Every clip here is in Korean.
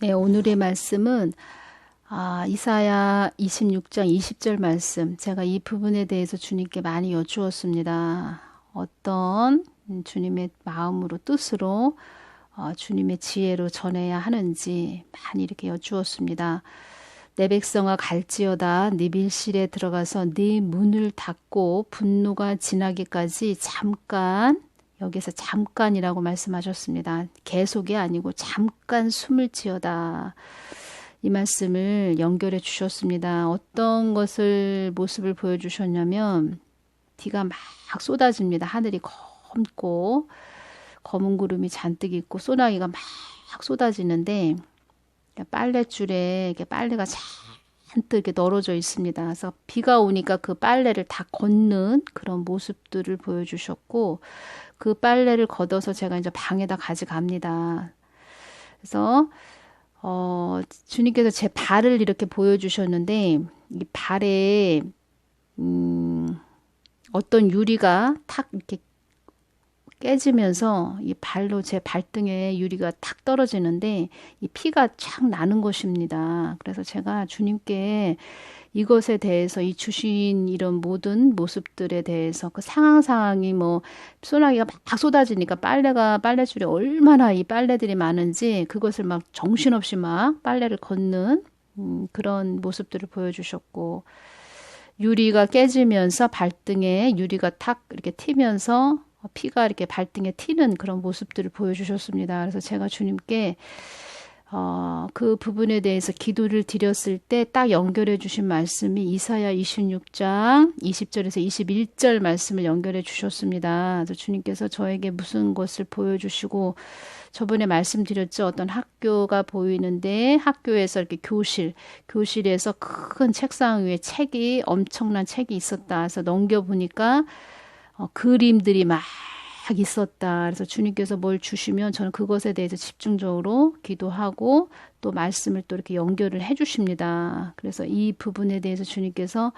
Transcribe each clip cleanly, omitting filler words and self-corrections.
네, 오늘의 말씀은 이사야 26장 20절 말씀. 제가 이 부분에 대해서 주님께 많이 여쭈었습니다. 어떤 주님의 마음으로 뜻으로 주님의 지혜로 전해야 하는지 많이 이렇게 여쭈었습니다. 내 백성아 갈지어다 네 밀실에 들어가서 네 문을 닫고 분노가 지나기까지 잠깐, 여기서 잠깐이라고 말씀하셨습니다. 계속이 아니고 잠깐 숨을 지어다. 이 말씀을 연결해 주셨습니다. 어떤 모습을 보여주셨냐면 비가 막 쏟아집니다. 하늘이 검고 검은 구름이 잔뜩 있고 소나기가 막 쏟아지는데 빨랫줄에 빨래가 잔뜩 이렇게 널어져 있습니다. 그래서 비가 오니까 그 빨래를 다 걷는 그런 모습들을 보여주셨고 그 빨래를 걷어서 제가 이제 방에다 가져갑니다. 그래서 주님께서 제 발을 이렇게 보여주셨는데 이 발에 어떤 유리가 탁 이렇게 깨지면서 이 발로 제 발등에 유리가 탁 떨어지는데 이 피가 쫙 나는 것입니다. 그래서 제가 주님께 이것에 대해서 이 주신 이런 모든 모습들에 대해서 그 상황이 소나기가 막 쏟아지니까 빨래줄에 얼마나 이 빨래들이 많은지 그것을 막 정신없이 막 빨래를 걷는 그런 모습들을 보여주셨고 유리가 깨지면서 발등에 유리가 탁 이렇게 튀면서 피가 이렇게 발등에 튀는 그런 모습들을 보여주셨습니다. 그래서 제가 주님께 그 부분에 대해서 기도를 드렸을 때 딱 연결해 주신 말씀이 이사야 26장 20절에서 21절 말씀을 연결해 주셨습니다. 그래서 주님께서 저에게 무슨 것을 보여주시고 저번에 말씀드렸죠. 어떤 학교가 보이는데 학교에서 이렇게 교실에서 큰 책상 위에 엄청난 책이 있었다. 그래서 넘겨보니까 그림들이 막 있었다. 그래서 주님께서 뭘 주시면 저는 그것에 대해서 집중적으로 기도하고 또 말씀을 또 이렇게 연결을 해 주십니다. 그래서 이 부분에 대해서 주님께서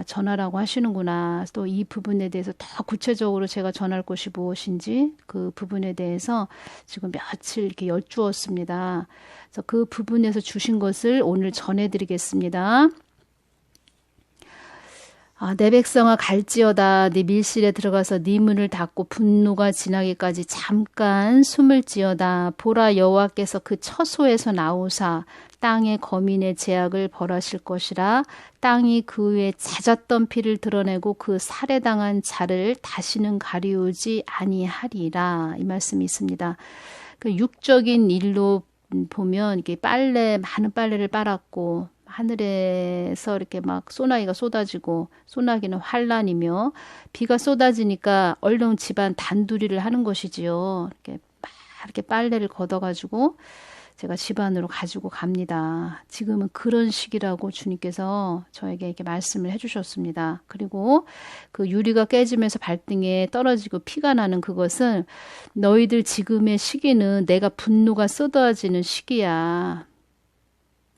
전하라고 하시는구나. 또 이 부분에 대해서 더 구체적으로 제가 전할 것이 무엇인지 그 부분에 대해서 지금 며칠 이렇게 여쭈었습니다. 그래서 그 부분에서 주신 것을 오늘 전해드리겠습니다. 내 백성아 갈지어다 네 밀실에 들어가서 네 문을 닫고 분노가 지나기까지 잠깐 숨을 지어다. 보라 여호와께서 그 처소에서 나오사 땅의 거민의 제약을 벌하실 것이라. 땅이 그 위에 잦았던 피를 드러내고 그 살해당한 자를 다시는 가리우지 아니하리라. 이 말씀이 있습니다. 그 육적인 일로 보면 이게 많은 빨래를 빨았고 하늘에서 이렇게 막 소나기가 쏟아지고 소나기는 환란이며 비가 쏟아지니까 얼른 집안 단두리를 하는 것이지요. 이렇게 빨래를 걷어가지고 제가 집안으로 가지고 갑니다. 지금은 그런 시기라고 주님께서 저에게 이렇게 말씀을 해주셨습니다. 그리고 그 유리가 깨지면서 발등에 떨어지고 피가 나는 그것은 너희들 지금의 시기는 내가 분노가 쏟아지는 시기야.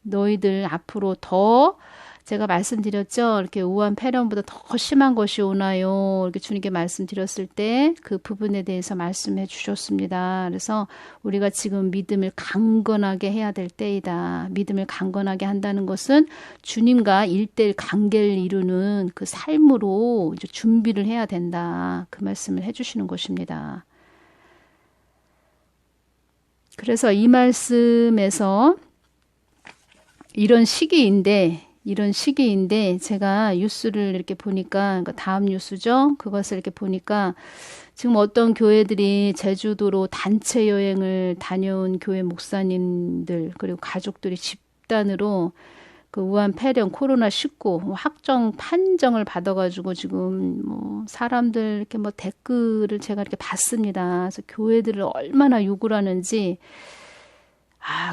너희들 앞으로 더 제가 말씀드렸죠. 이렇게 우한 폐렴보다 더 심한 것이 오나요? 이렇게 주님께 말씀드렸을 때 그 부분에 대해서 말씀해 주셨습니다. 그래서 우리가 지금 믿음을 강건하게 해야 될 때이다. 믿음을 강건하게 한다는 것은 주님과 일대일 관계를 이루는 그 삶으로 이제 준비를 해야 된다. 그 말씀을 해주시는 것입니다. 그래서 이 말씀에서 이런 시기인데 제가 뉴스를 이렇게 보니까 다음 뉴스죠. 그것을 이렇게 보니까 지금 어떤 교회들이 제주도로 단체 여행을 다녀온 교회 목사님들 그리고 가족들이 집단으로 그 우한 폐렴 코로나19 확정 판정을 받아가지고 지금 사람들 이렇게 댓글을 제가 이렇게 봤습니다. 그래서 교회들을 얼마나 욕을 하는지.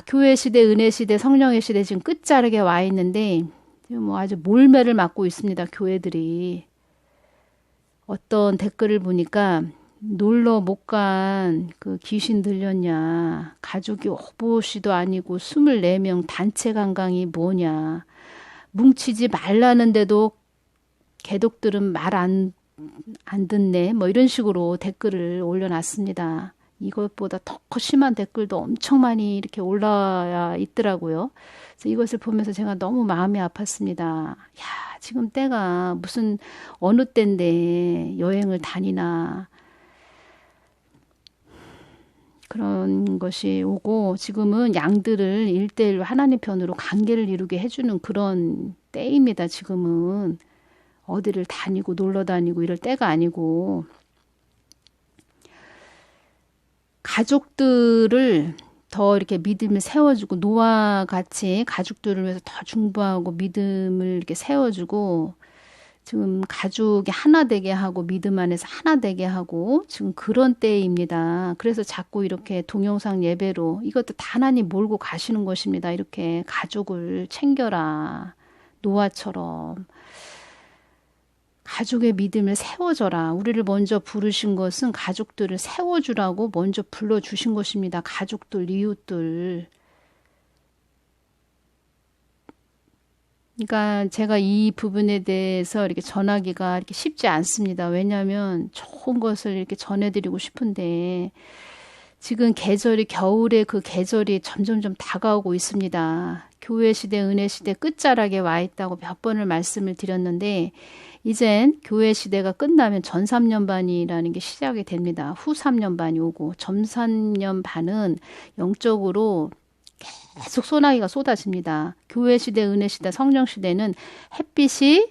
교회 시대, 은혜 시대, 성령의 시대 지금 끝자락에 와 있는데 아주 몰매를 맞고 있습니다. 교회들이. 어떤 댓글을 보니까 놀러 못 간 그 귀신 들렸냐. 가족이 오봇이도 아니고 24명 단체 관광이 뭐냐. 뭉치지 말라는데도 개독들은 말 안 듣네. 이런 식으로 댓글을 올려놨습니다. 이것보다 더 심한 댓글도 엄청 많이 이렇게 올라와 있더라고요. 그래서 이것을 보면서 제가 너무 마음이 아팠습니다. 야, 지금 때가 무슨 어느 때인데 여행을 다니나. 그런 것이 오고 지금은 양들을 일대일로 하나님 편으로 관계를 이루게 해주는 그런 때입니다. 지금은 어디를 다니고 놀러 다니고 이럴 때가 아니고 가족들을 더 이렇게 믿음을 세워주고 노아와 같이 가족들을 위해서 더 중보하고 믿음을 이렇게 세워주고 지금 가족이 하나 되게 하고 믿음 안에서 하나 되게 하고 지금 그런 때입니다. 그래서 자꾸 이렇게 동영상 예배로 이것도 다 하나님 몰고 가시는 것입니다. 이렇게 가족을 챙겨라. 노아처럼. 가족의 믿음을 세워줘라. 우리를 먼저 부르신 것은 가족들을 세워주라고 먼저 불러주신 것입니다. 가족들, 이웃들. 그러니까 제가 이 부분에 대해서 이렇게 전하기가 이렇게 쉽지 않습니다. 왜냐하면 좋은 것을 이렇게 전해드리고 싶은데 지금 계절이 겨울의 그 계절이 점점점 다가오고 있습니다. 교회 시대, 은혜 시대 끝자락에 와 있다고 몇 번을 말씀을 드렸는데 이젠 교회 시대가 끝나면 전 3년 반이라는 게 시작이 됩니다. 후 3년 반이 오고 전 3년 반은 영적으로 계속 소나기가 쏟아집니다. 교회 시대, 은혜 시대, 성령 시대는 햇빛이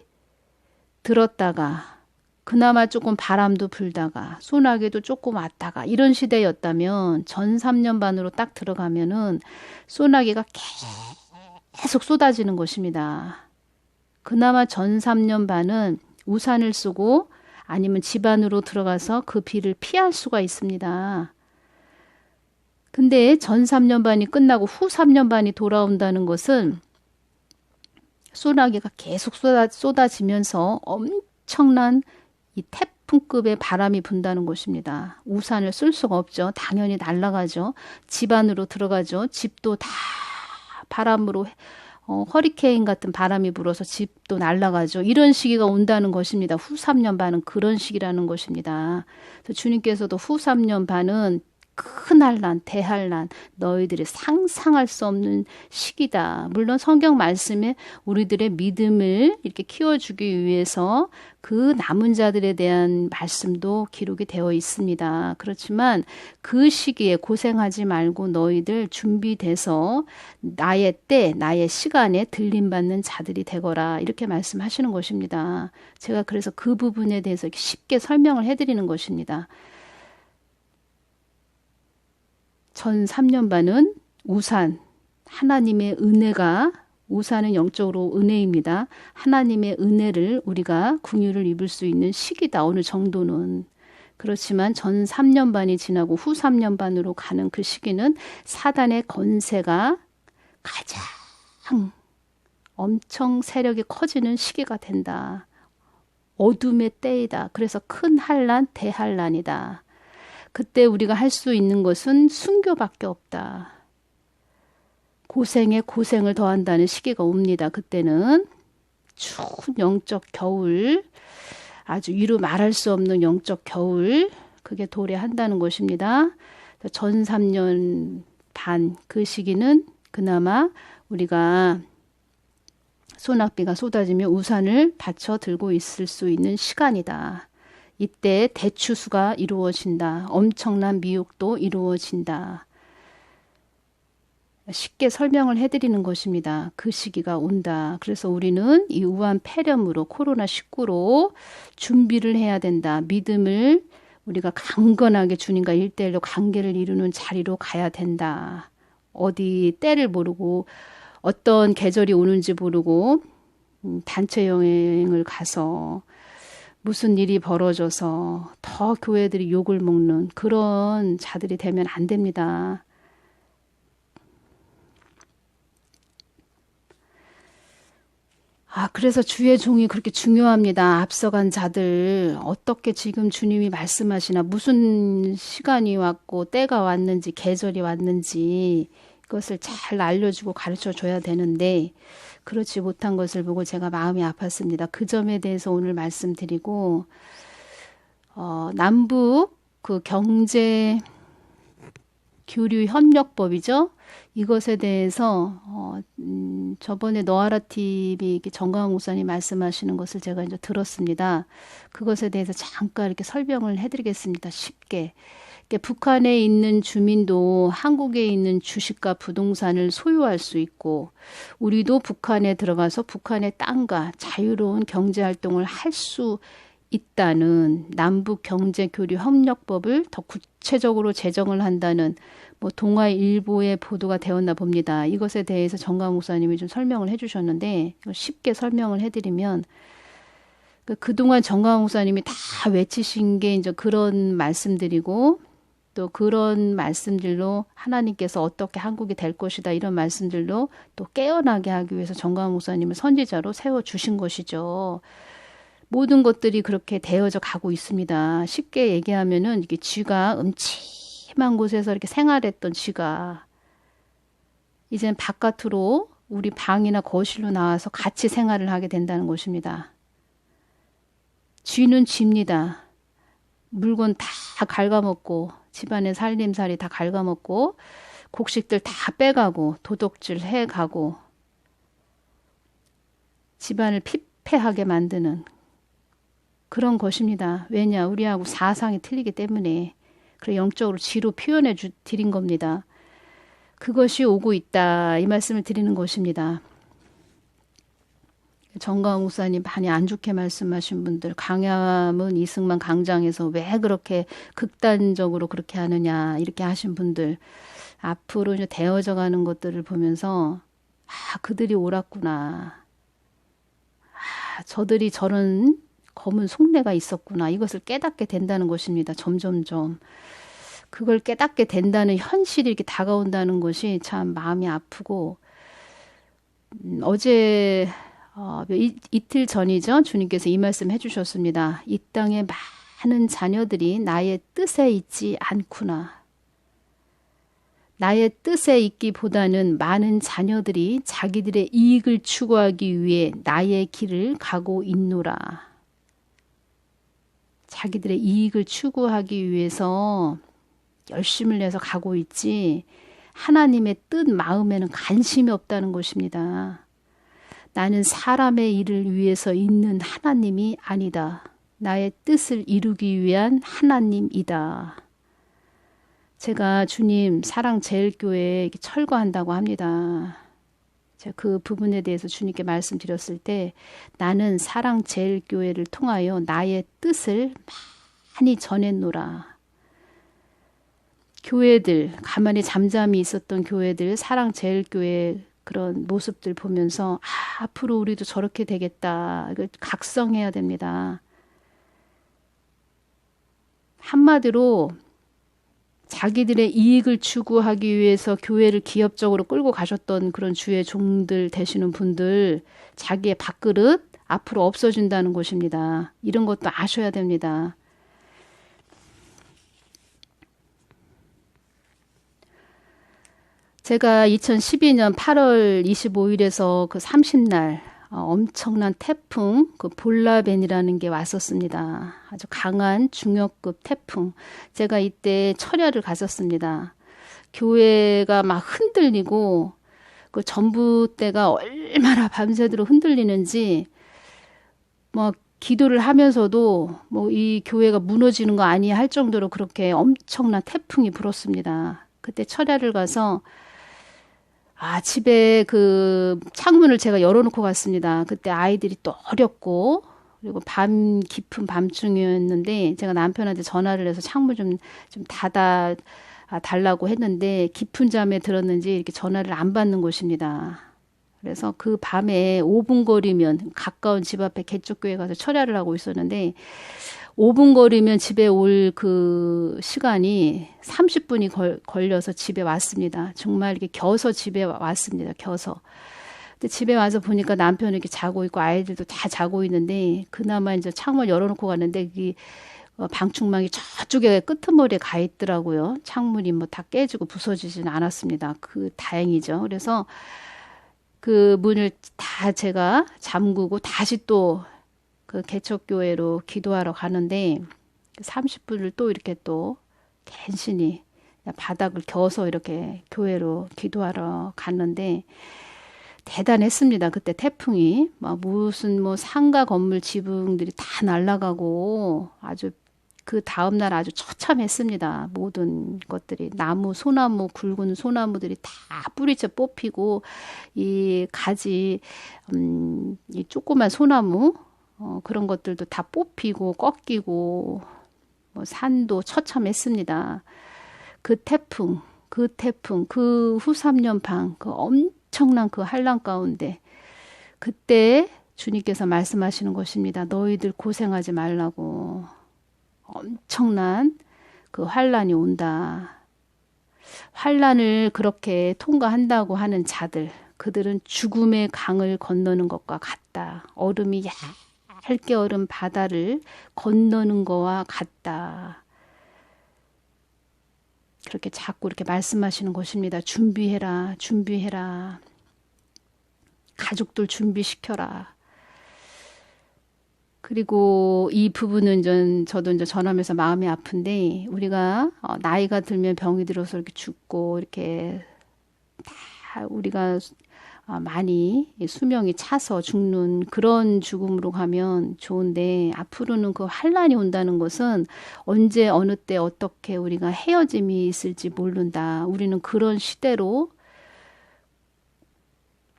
들었다가 그나마 조금 바람도 불다가 소나기도 조금 왔다가 이런 시대였다면 전 3년 반으로 딱 들어가면은 소나기가 계속 쏟아지는 것입니다. 그나마 전 3년 반은 우산을 쓰고 아니면 집 안으로 들어가서 그 비를 피할 수가 있습니다. 근데 전 3년 반이 끝나고 후 3년 반이 돌아온다는 것은 소나기가 계속 쏟아지면서 엄청난 이 태풍급의 바람이 분다는 것입니다. 우산을 쓸 수가 없죠. 당연히 날아가죠. 집 안으로 들어가죠. 집도 다 바람으로 허리케인 같은 바람이 불어서 집도 날아가죠. 이런 시기가 온다는 것입니다. 후 3년 반은 그런 시기라는 것입니다. 그래서 주님께서도 후 3년 반은 큰 환난, 대환난, 너희들이 상상할 수 없는 시기다. 물론 성경 말씀에 우리들의 믿음을 이렇게 키워주기 위해서 그 남은 자들에 대한 말씀도 기록이 되어 있습니다. 그렇지만 그 시기에 고생하지 말고 너희들 준비돼서 나의 때, 나의 시간에 들림받는 자들이 되거라. 이렇게 말씀하시는 것입니다. 제가 그래서 그 부분에 대해서 쉽게 설명을 해드리는 것입니다. 전 3년 반은 우산, 하나님의 은혜가 우산은 영적으로 은혜입니다. 하나님의 은혜를 우리가 긍휼을 입을 수 있는 시기다. 어느 정도는. 그렇지만 전 3년 반이 지나고 후 3년 반으로 가는 그 시기는 사단의 건세가 가장 엄청 세력이 커지는 시기가 된다. 어둠의 때이다. 그래서 큰 환난, 대환난이다. 그때 우리가 할 수 있는 것은 순교밖에 없다. 고생에 고생을 더한다는 시기가 옵니다. 그때는 추운 영적 겨울, 아주 이루 말할 수 없는 영적 겨울, 그게 도래한다는 것입니다. 전 3년 반 그 시기는 그나마 우리가 소낙비가 쏟아지며 우산을 받쳐 들고 있을 수 있는 시간이다. 이때 대추수가 이루어진다. 엄청난 미혹도 이루어진다. 쉽게 설명을 해드리는 것입니다. 그 시기가 온다. 그래서 우리는 이 우한 폐렴으로 코로나19로 준비를 해야 된다. 믿음을 우리가 강건하게 주님과 일대일로 관계를 이루는 자리로 가야 된다. 어디 때를 모르고 어떤 계절이 오는지 모르고 단체 여행을 가서 무슨 일이 벌어져서 더 교회들이 욕을 먹는 그런 자들이 되면 안 됩니다. 그래서 주의 종이 그렇게 중요합니다. 앞서간 자들 어떻게 지금 주님이 말씀하시나 무슨 시간이 왔고 때가 왔는지 계절이 왔는지 그것을 잘 알려주고 가르쳐 줘야 되는데 그렇지 못한 것을 보고 제가 마음이 아팠습니다. 그 점에 대해서 오늘 말씀드리고 남북 그 경제 교류협력법이죠. 이것에 대해서 저번에 너아라 TV 정광훈 목사님 말씀하시는 것을 제가 이제 들었습니다. 그것에 대해서 잠깐 이렇게 설명을 해드리겠습니다. 쉽게. 북한에 있는 주민도 한국에 있는 주식과 부동산을 소유할 수 있고, 우리도 북한에 들어가서 북한의 땅과 자유로운 경제활동을 할 수 있다는 남북경제교류협력법을 더 구체적으로 제정을 한다는 동아일보의 보도가 되었나 봅니다. 이것에 대해서 정광훈 목사님이 좀 설명을 해주셨는데, 쉽게 설명을 해드리면, 그동안 정광훈 목사님이 다 외치신 게 이제 그런 말씀들이고, 또 그런 말씀들로 하나님께서 어떻게 한국이 될 것이다, 이런 말씀들로 또 깨어나게 하기 위해서 정광훈 목사님을 선지자로 세워주신 것이죠. 모든 것들이 그렇게 되어져 가고 있습니다. 쉽게 얘기하면은 이게 쥐가 음침한 곳에서 이렇게 생활했던 쥐가 이젠 바깥으로 우리 방이나 거실로 나와서 같이 생활을 하게 된다는 것입니다. 쥐는 쥐입니다. 물건 다 갉아먹고 집안의 살림살이 다 갉아먹고 곡식들 다 빼가고 도둑질 해가고 집안을 피폐하게 만드는 그런 것입니다. 왜냐? 우리하고 사상이 틀리기 때문에. 그래 영적으로 쥐로 표현해 드린 겁니다. 그것이 오고 있다, 이 말씀을 드리는 것입니다. 정광훈 목사님 많이 안 좋게 말씀하신 분들, 강야문 이승만 광장에서 왜 그렇게 극단적으로 그렇게 하느냐 이렇게 하신 분들, 앞으로 이제 되어져 가는 것들을 보면서 그들이 옳았구나, 저들이 저런 검은 속내가 있었구나, 이것을 깨닫게 된다는 것입니다. 점점점 그걸 깨닫게 된다는 현실이 이렇게 다가온다는 것이 참 마음이 아프고, 어제 이틀 전이죠. 주님께서 이 말씀 해주셨습니다. 이 땅에 많은 자녀들이 나의 뜻에 있지 않구나. 나의 뜻에 있기보다는 많은 자녀들이 자기들의 이익을 추구하기 위해 나의 길을 가고 있노라. 자기들의 이익을 추구하기 위해서 열심을 내서 가고 있지, 하나님의 뜻 마음에는 관심이 없다는 것입니다. 나는 사람의 일을 위해서 있는 하나님이 아니다. 나의 뜻을 이루기 위한 하나님이다. 제가 주님 사랑제일교회에 철거한다고 합니다. 제가 그 부분에 대해서 주님께 말씀드렸을 때, 나는 사랑제일교회를 통하여 나의 뜻을 많이 전했노라. 교회들, 가만히 잠잠히 있었던 교회들, 사랑제일교회 그런 모습들 보면서 앞으로 우리도 저렇게 되겠다, 이걸 각성해야 됩니다. 한마디로 자기들의 이익을 추구하기 위해서 교회를 기업적으로 끌고 가셨던 그런 주의 종들 되시는 분들, 자기의 밥그릇 앞으로 없어진다는 것입니다. 이런 것도 아셔야 됩니다. 제가 2012년 8월 25일에서 그 30날 엄청난 태풍, 그 볼라벤이라는 게 왔었습니다. 아주 강한 중역급 태풍. 제가 이때 철야를 갔었습니다. 교회가 막 흔들리고, 그 전봇대가 얼마나 밤새도록 흔들리는지, 기도를 하면서도 이 교회가 무너지는 거 아니야 할 정도로 그렇게 엄청난 태풍이 불었습니다. 그때 철야를 가서 집에 그 창문을 제가 열어놓고 갔습니다. 그때 아이들이 또 어렸고, 그리고 깊은 밤중이었는데, 제가 남편한테 전화를 해서 창문 좀 닫아 달라고 했는데, 깊은 잠에 들었는지 이렇게 전화를 안 받는 것입니다. 그래서 그 밤에 5분 거리면, 가까운 집 앞에 개쪽교회 가서 철야를 하고 있었는데, 5분 거리면 집에 올 그 시간이 30분이 걸려서 집에 왔습니다. 정말 이렇게 겨서 집에 왔습니다. 겨서. 근데 집에 와서 보니까 남편이 이렇게 자고 있고 아이들도 다 자고 있는데, 그나마 이제 창문 열어놓고 갔는데, 방충망이 저쪽에 끄트머리에 가 있더라고요. 창문이 다 깨지고 부서지지는 않았습니다. 다행이죠. 그래서 그 문을 다 제가 잠그고 다시 또 그 개척교회로 기도하러 가는데, 30분을 또 이렇게 또 갠신히 바닥을 겨서 이렇게 교회로 기도하러 갔는데 대단했습니다. 그때 태풍이 막 무슨 뭐 상가 건물 지붕들이 다 날아가고 아주 그 다음날 아주 처참했습니다. 모든 것들이 나무, 소나무, 굵은 소나무들이 다 뿌리째 뽑히고 이 가지, 이 조그만 소나무 그런 것들도 다 뽑히고 꺾이고 뭐 산도 처참했습니다. 그 후 3년 반, 그 엄청난 그 환란 가운데 그때 주님께서 말씀하시는 것입니다. 너희들 고생하지 말라고. 엄청난 그 환란이 온다. 환란을 그렇게 통과한다고 하는 자들, 그들은 죽음의 강을 건너는 것과 같다. 얼음이 얇게 얼은 바다를 건너는 거와 같다. 그렇게 자꾸 이렇게 말씀하시는 것입니다. 준비해라, 준비해라. 가족들 준비시켜라. 그리고 이 부분은 저도 이제 전하면서 마음이 아픈데, 우리가 나이가 들면 병이 들어서 이렇게 죽고 이렇게 다 우리가 많이 수명이 차서 죽는 그런 죽음으로 가면 좋은데, 앞으로는 그 환란이 온다는 것은 언제 어느 때 어떻게 우리가 헤어짐이 있을지 모른다. 우리는 그런 시대로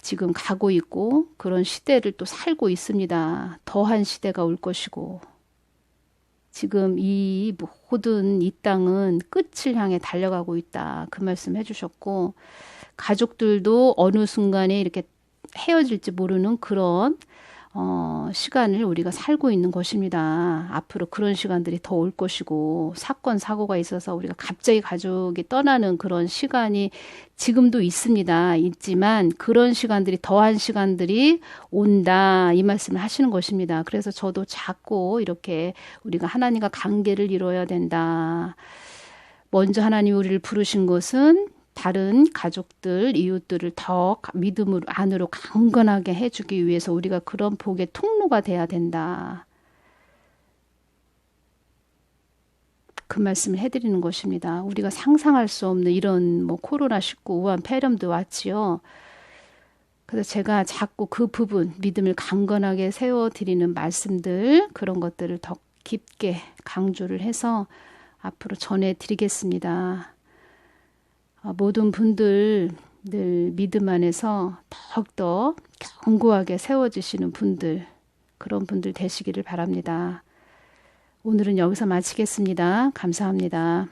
지금 가고 있고 그런 시대를 또 살고 있습니다. 더한 시대가 올 것이고 지금 이 모든 이 땅은 끝을 향해 달려가고 있다. 그 말씀 해주셨고, 가족들도 어느 순간에 이렇게 헤어질지 모르는 그런 시간을 우리가 살고 있는 것입니다. 앞으로 그런 시간들이 더 올 것이고, 사건, 사고가 있어서 우리가 갑자기 가족이 떠나는 그런 시간이 지금도 있습니다. 있지만 그런 시간들이 더한 시간들이 온다. 이 말씀을 하시는 것입니다. 그래서 저도 자꾸 이렇게 우리가 하나님과 관계를 이루어야 된다. 먼저 하나님 우리를 부르신 것은 다른 가족들, 이웃들을 더 믿음으로 안으로 강건하게 해주기 위해서 우리가 그런 복의 통로가 돼야 된다. 그 말씀을 해드리는 것입니다. 우리가 상상할 수 없는 이런 뭐 코로나19 우한 폐렴도 왔지요. 그래서 제가 자꾸 그 부분, 믿음을 강건하게 세워드리는 말씀들, 그런 것들을 더 깊게 강조를 해서 앞으로 전해드리겠습니다. 모든 분들 늘 믿음 안에서 더욱더 견고하게 세워지시는 분들, 그런 분들 되시기를 바랍니다. 오늘은 여기서 마치겠습니다. 감사합니다.